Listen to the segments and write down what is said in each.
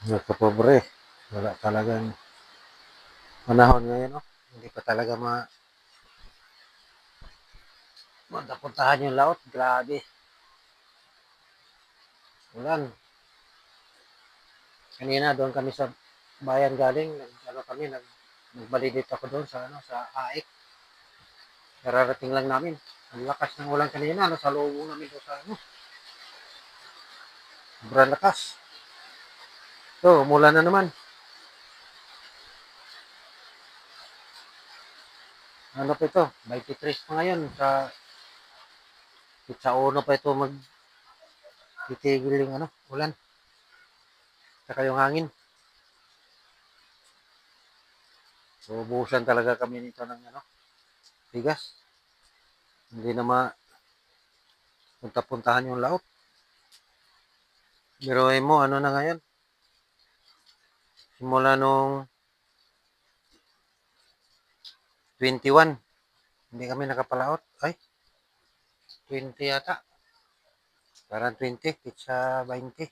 Nagkapobre. Wala talagang panahon ngayon, no? Hindi pa talaga matapuntahan yung laot. Grabe. Ulan. Kanina doon kami sa bayan galing. Nagbalidit ako doon sa AIK. Kararating lang namin. Ang lakas ng ulan kanina. Sa loob namin doon sobrang lakas. So, umulan na naman. Ano pa ito? 23 pa ngayon. Sa uno pa ito titigil yung ulan. Saka yung hangin. So, ubusan talaga kami nito ng bigas. Hindi na punta-puntahan yung laot. Pero mo, ano na ngayon? Simula nung 21, hindi kami nakapalaot. Ay, 20 yata. Parang 20, pizza 20.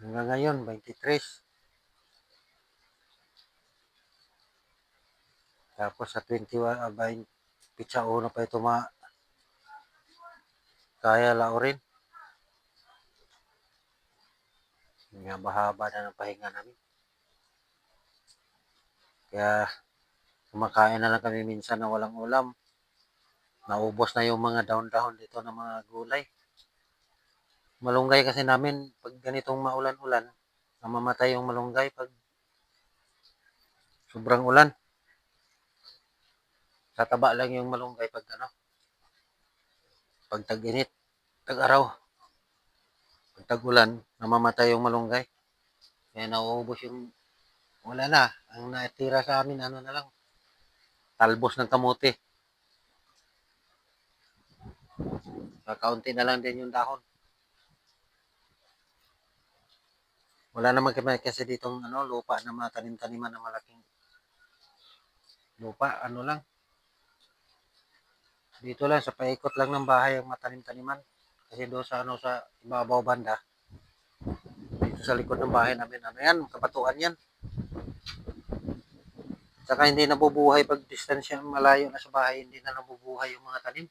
Hanggang ngayon, 23. Tapos sa 21, 20, pizza 1 pa ito kaya lao rin. Nga bahaba na ng pahinga namin. Kaya kumakain na lang kami minsan na walang ulam. Naubos na yung mga dahon-dahon dito ng mga gulay. Malunggay kasi namin, pag ganitong maulan-ulan, namamatay yung malunggay pag sobrang ulan. Tataba lang yung malunggay pag tag-init, tag-araw. Pag tag-ulan, namamatay yung malunggay. Kaya nauubos yung wala na. Ang natira sa amin, na lang, talbos ng kamote. Kaunti na lang din yung dahon. Wala naman kami kasi ditong lupa na matanim-taniman na malaking lupa. Lang. Dito lang, sa paikot lang ng bahay ang matanim-taniman. Kasi doon sa ibabaw banda, dito sa likod ng bahay namin, yan, kabatuan yan. Saka hindi nabubuhay pag distansya malayo na sa bahay, hindi na nabubuhay yung mga tanim.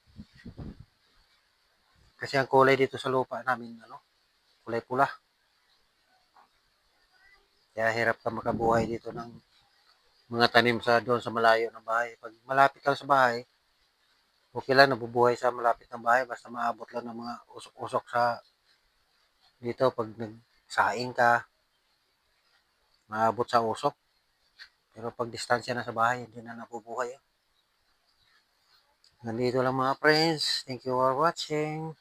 Kasi ang kulay dito sa lupa namin, kulay pula. Kaya hirap ka makabuhay dito ng mga tanim doon sa malayo ng bahay. Pag malapit lang sa bahay, okay lang, nabubuhay sa malapit ng bahay, basta maabot lang ng mga usok-usok sa dito. Pag nagsaing ka, maabot sa usok. Pero pag distansya na sa bahay, hindi na nabubuhay. Nandito lang mga friends. Thank you for watching.